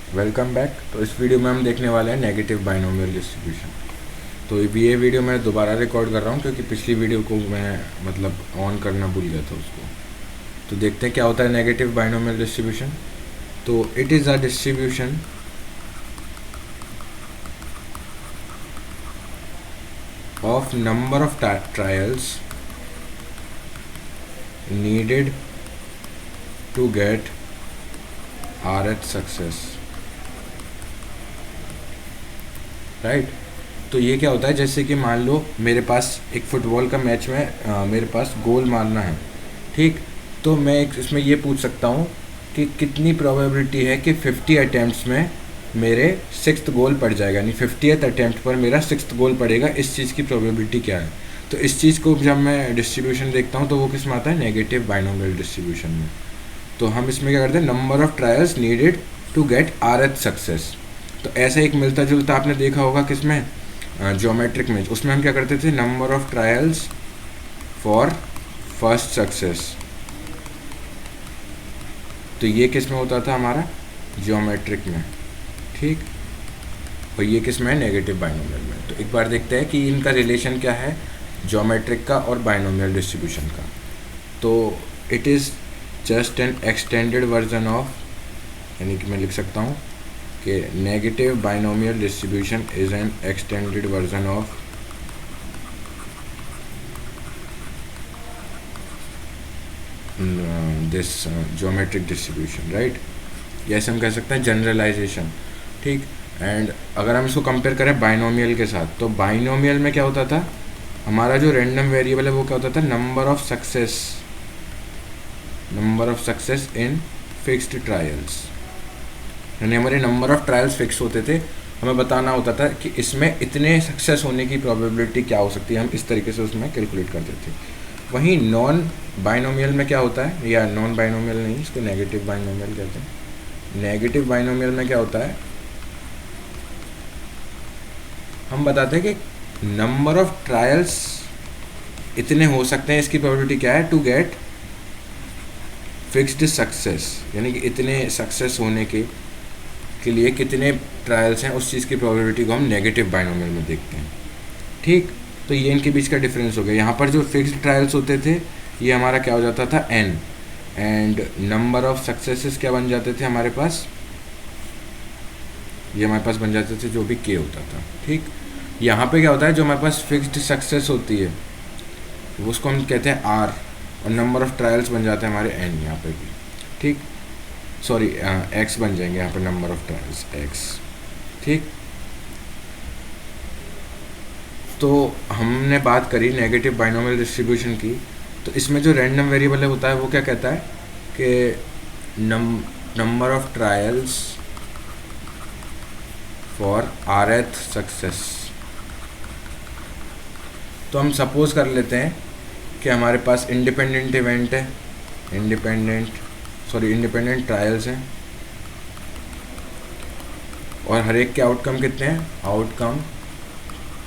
Welcome back. तो इस video में हम देखने वाले हैं नेगेटिव बाइनोमियल डिस्ट्रीब्यूशन। तो ये वीडियो मैं दोबारा रिकॉर्ड कर रहा हूँ क्योंकि पिछली वीडियो को मैं ऑन करना भूल गया था उसको। तो देखते हैं क्या होता है नेगेटिव बाइनोमियल डिस्ट्रीब्यूशन। तो it is a distribution of number of trials needed to get RH success, right. तो ये क्या होता है, जैसे कि मान लो मेरे पास एक फुटबॉल का मैच में मेरे पास गोल मारना है, ठीक। तो मैं इसमें ये पूछ सकता हूँ कि कितनी प्रोबेबिलिटी है कि 50 अटैम्प्ट्स में मेरे 6th गोल पड़ जाएगा, यानी 50th अटैम्प्ट पर मेरा 6th गोल पड़ेगा। इस चीज़ की प्रोबेबिलिटी क्या है। तो इस चीज़ को जब मैं डिस्ट्रीब्यूशन देखता हूँ तो वो किस में आता है, नेगेटिव बाइनोमियल डिस्ट्रीब्यूशन में। तो हम इसमें क्या करते हैं, number of trials needed to get RH success. तो ऐसा एक मिलता जुलता आपने देखा होगा किसमें, ज्योमेट्रिक में। उसमें हम क्या करते थे, number of trials for first success. तो ये किस में होता था हमारा, ज्योमेट्रिक में, ठीक। और ये किस में है, नेगेटिव बाइनोमियल में। तो एक बार देखते हैं कि इनका रिलेशन क्या है, ज्योमेट्रिक का और बाइनोमियल डिस्ट्रीब्यूशन का। तो it is just an extended version of, यानी कि मैं लिख सकता हूँ कि negative binomial distribution is an extended version of this geometric distribution, right. जैसे हम कह सकते हैं जनरलाइजेशन, ठीक। एंड अगर हम इसको कंपेयर करें बाइनोमियल के साथ, तो बाइनोमियल में क्या होता था, हमारा जो रैंडम वेरिएबल है वो क्या होता था, number of success in fixed trials. यानी हमारे नंबर ऑफ ट्रायल्स फिक्स होते थे, हमें बताना होता था कि इसमें इतने सक्सेस होने की प्रोबेबिलिटी क्या हो सकती है, हम इस तरीके से उसमें कैलकुलेट करते थे। वहीं नॉन बाइनोमियल में क्या होता है, या नॉन बाइनोमियल नहीं, इसको नेगेटिव बाइनोमियल कहते हैं। नेगेटिव बाइनोमियल में क्या होता है, हम बताते हैं कि नंबर ऑफ ट्रायल्स इतने हो सकते हैं, इसकी प्रोबेबिलिटी क्या है, टू गेट फिक्स्ड सक्सेस, यानी कि इतने सक्सेस होने के लिए कितने ट्रायल्स हैं, उस चीज़ की प्रोबेबिलिटी को हम नेगेटिव बाइनोमियल में देखते हैं, ठीक। तो ये इनके बीच का डिफरेंस हो गया। यहाँ पर जो फिक्स्ड ट्रायल्स होते थे ये हमारा क्या हो जाता था, n, and number of successes क्या बन जाते थे हमारे पास, ये हमारे पास बन जाते थे जो भी k होता था, ठीक। यहाँ पे क्या होता है, जो हमारे पास फिक्स्ड सक्सेस होती है वो उसको हम कहते हैं r, और नंबर ऑफ ट्रायल्स बन जाते हैं हमारे n यहाँ पे भी, ठीक। सॉरी, x बन जाएंगे यहाँ पे, नंबर ऑफ ट्रायल्स x, ठीक। तो हमने बात करी नेगेटिव बाइनोमियल डिस्ट्रीब्यूशन की। तो इसमें जो रैंडम वेरिएबल है होता है वो क्या कहता है कि number of trials for RH success. तो हम सपोज कर लेते हैं कि हमारे पास इंडिपेंडेंट इवेंट है, इंडिपेंडेंट ट्रायल्स हैं, और हर एक के आउटकम कितने हैं, आउटकम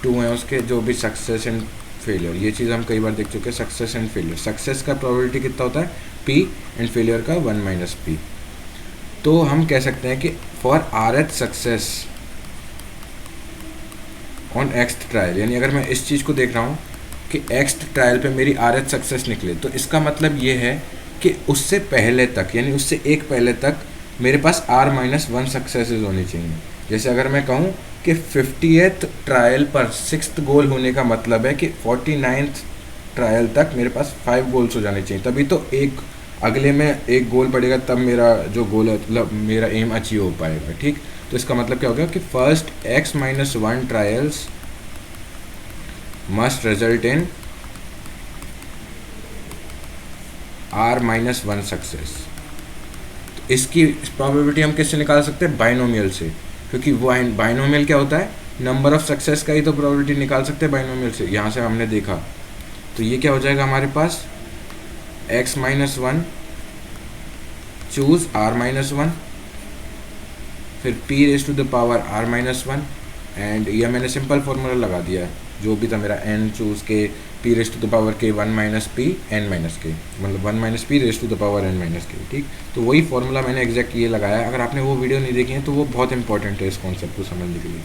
2 हैं उसके, जो भी सक्सेस एंड फेलियर। ये चीज़ हम कई बार देख चुके हैं, सक्सेस एंड फेलियर। सक्सेस का प्रोबेबिलिटी कितना होता है, p, एंड फेलियर का 1 - p। तो हम कह सकते हैं कि for RH success on x trial, यानी अगर मैं इस चीज़ को देख रहा हूँ कि एक्स ट्रायल पे मेरी RH सक्सेस निकले, तो इसका मतलब ये है कि उससे पहले तक, यानी उससे एक पहले तक मेरे पास R-1 सक्सेसेस होनी चाहिए। जैसे अगर मैं कहूँ कि 50th ट्रायल पर 6th गोल होने का मतलब है कि 49th ट्रायल तक मेरे पास 5 गोल्स हो जाने चाहिए, तभी तो एक अगले में एक गोल पड़ेगा, तब मेरा जो गोल है, मतलब मेरा एम अचीव हो पाएगा, ठीक। तो इसका मतलब क्या हो गया कि first x-1 trials must result in R-1 success. तो इसकी प्रोबेबिलिटी हम किससे निकाल सकते हैं, बाइनोमियल से, क्योंकि वो बाइनोमियल क्या होता है, नंबर ऑफ सक्सेस का ही तो प्रोबेबिलिटी निकाल सकते हैं बाइनोमियल से। यहाँ से हमने देखा, तो ये क्या हो जाएगा हमारे पास, x-1 चूज R-1, फिर p raise to the power R-1, and ये मैंने सिंपल फॉर्मूला लगा दिया है जो भी था मेरा n choose k p raise to the power k 1 minus p n minus k, मतलब 1 minus p raise to the power n minus k. ठीक, तो वही फॉर्मूला मैंने एग्जैक्ट ये लगाया। अगर आपने वो वीडियो नहीं देखी है तो वो बहुत इंपॉर्टेंट है इस कॉन्सेप्ट को समझने के लिए।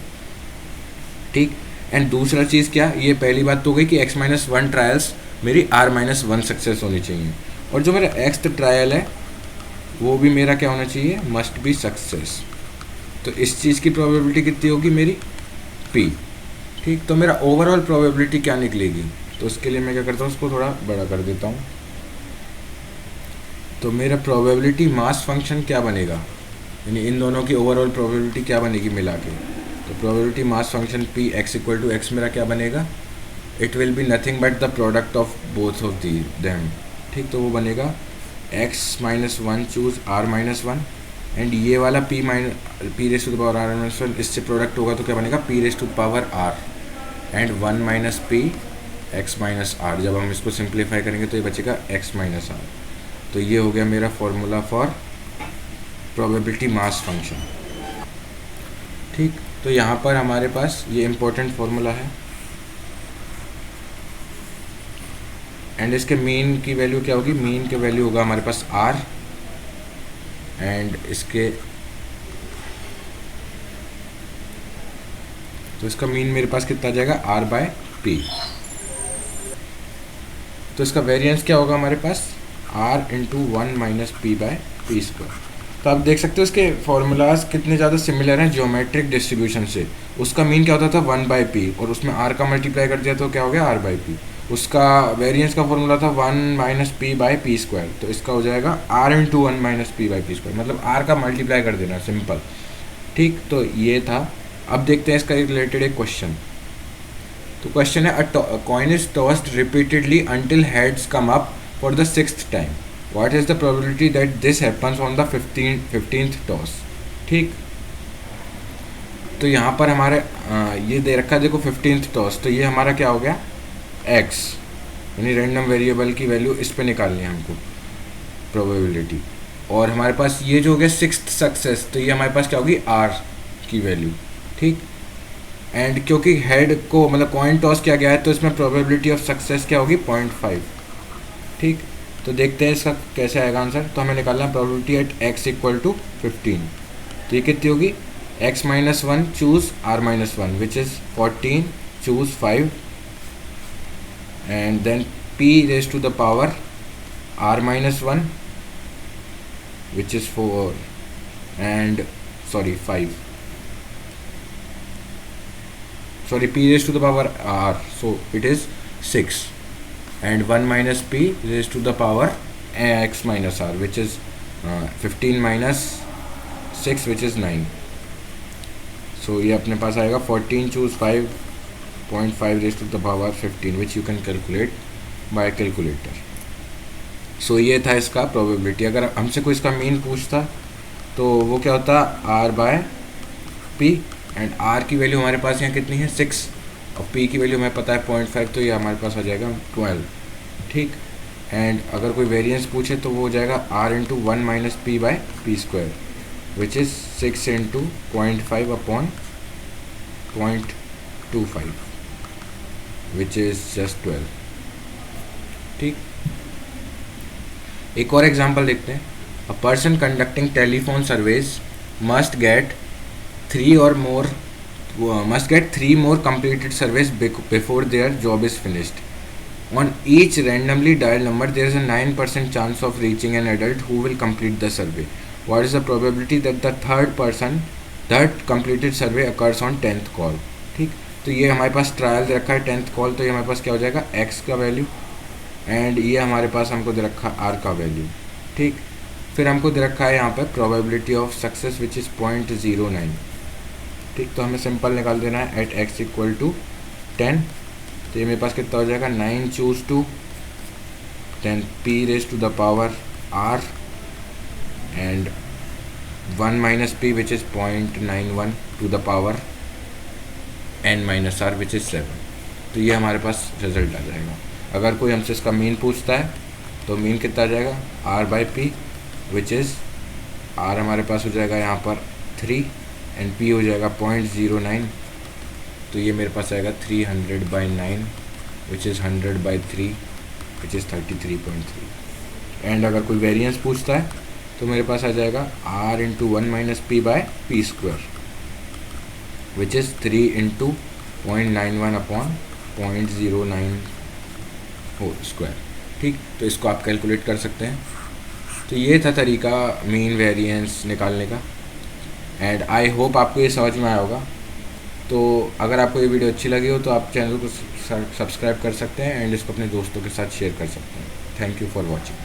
ठीक, एंड दूसरा चीज़ क्या, ये पहली बात तो हो गई कि x माइनस 1 ट्रायल्स मेरी r माइनस 1 सक्सेस होनी चाहिए, और जो मेरा x ट्रायल है वो भी मेरा क्या होना चाहिए, मस्ट बी सक्सेस। तो इस चीज़ की प्रोबेबिलिटी कितनी होगी मेरी, p। ठीक, तो मेरा ओवरऑल प्रोबेबिलिटी क्या निकलेगी, तो उसके लिए मैं क्या करता हूँ, उसको थोड़ा बड़ा कर देता हूँ। तो मेरा प्रोबेबिलिटी मास फंक्शन क्या बनेगा, यानी इन दोनों की ओवरऑल प्रोबेबिलिटी क्या बनेगी मिला के। तो probability mass function p x equal to x मेरा क्या बनेगा, it will be nothing but the product of both of the them. ठीक, तो वो बनेगा x minus 1 choose r minus 1, and ये वाला p raise to the power r minus 1 इससे प्रोडक्ट होगा तो क्या बनेगा, p raise to power r and 1 minus p x minus r. जब हम इसको सिंप्लीफाई करेंगे तो ये बचेगा एक्स माइनस आर। तो ये हो गया मेरा formula for probability mass function. ठीक, तो यहाँ पर हमारे पास ये इम्पोर्टेंट फॉर्मूला है, एंड इसके मीन की वैल्यू क्या होगी, मीन की वैल्यू होगा हमारे पास आर, एंड इसके तो इसका मीन मेरे पास कितना आ जाएगा, आर बाय पी। तो इसका वेरिएंस क्या होगा हमारे पास, r into 1 minus p by p square. तो आप देख सकते हो इसके फॉर्मूलाज कितने ज़्यादा सिमिलर हैं ज्योमेट्रिक डिस्ट्रीब्यूशन से। उसका मीन क्या होता था 1 बाई पी, और उसमें आर का मल्टीप्लाई कर दिया तो क्या हो गया आर बाई पी। उसका वेरिएंस का फॉर्मूला था 1 minus p by p square, तो इसका हो जाएगा r into 1 minus p by p square, मतलब आर का मल्टीप्लाई कर देना, सिंपल। ठीक, तो ये था। अब देखते हैं इसका रिलेटेड एक क्वेश्चन। तो क्वेश्चन है, अ coin is tossed repeatedly until heads come up for the 6th time, what is the probability that this happens on the 15th toss. ठीक, तो यहाँ पर हमारे ये दे रखा है देखो 15th टॉस, तो ये हमारा क्या हो गया x, यानी रैंडम वेरिएबल की वैल्यू इस पे निकालनी है हमको प्रोबेबिलिटी। और हमारे पास ये जो हो गया 6th सक्सेस, तो ये हमारे पास क्या होगी r की वैल्यू। ठीक, एंड क्योंकि हेड को मतलब कॉइन टॉस किया गया है तो इसमें प्रोबेबिलिटी ऑफ सक्सेस क्या होगी 0.5। ठीक, तो देखते हैं इसका कैसे आएगा आंसर। तो हमें निकालना है probability at x equal to 15। तो ये कितनी होगी, x minus 1 choose r minus 1 which is 14 choose 5 and then p raise to the power r minus 1 which is 4 and 5 p raised to the power r, so it is 6 and 1 minus p raised to the power x minus r which is 15 minus 6 which is 9। so ये अपने पास आएगा 14 choose 5.5 raised to the power 15 which you can calculate by calculator। so ये था इसका probability। अगर हमसे कोई इसका मीन पूछता तो वो क्या होता r by p, and r की वैल्यू हमारे पास यहाँ कितनी है 6, और p की वैल्यू हमें पता है 0.5, तो ये हमारे पास आ जाएगा 12। ठीक, एंड अगर कोई वेरिएंस पूछे तो वो हो जाएगा r into 1 minus p by p square which is 6 into 0.5 upon 0.25 which is just 12। ठीक, एक और एग्जांपल देखते हैं। A person conducting telephone surveys must get 3 more completed surveys before their job is finished. On each randomly dialed number, there is a 9% chance of reaching an adult who will complete the survey. What is the probability that the third completed survey occurs on 10th call? ठीक, तो ये हमारे पास trial दे रखा है 10th call, तो ये हमारे पास क्या हो जाएगा x का वैल्यू, एंड ये हमारे पास हमको दे रखा है r का वैल्यू। ठीक, फिर हमको दे रखा है यहाँ पर probability of success which is 0.09। ठीक, तो हमें सिंपल निकाल देना है एट x इक्वल टू 10। तो ये मेरे पास कितना हो जाएगा 9 choose 2 10 p raise to the power r and 1 minus p which is 0.91 to the power n minus r which is 7। तो ये हमारे पास रिजल्ट आ जाएगा। अगर कोई हमसे इसका मीन पूछता है तो मीन कितना आ जाएगा r by P which is r हमारे पास हो जाएगा यहाँ पर 3 एंड p हो जाएगा 0.09। तो ये मेरे पास आएगा 300/9 which is 100/3 which is 33.3। And अगर कोई वेरिएंस पूछता है तो मेरे पास आ जाएगा r into 1-p/p² which is 3 into 0.91/0.09 whole square. ठीक, तो इसको आप कैलकुलेट कर सकते हैं। तो ये था तरीका मीन वेरिएंस निकालने का। एंड आई होप आपको ये समझ में आया होगा। तो अगर आपको ये वीडियो अच्छी लगी हो तो आप चैनल को सब्सक्राइब कर सकते हैं एंड इसको अपने दोस्तों के साथ शेयर कर सकते हैं। Thank you for watching.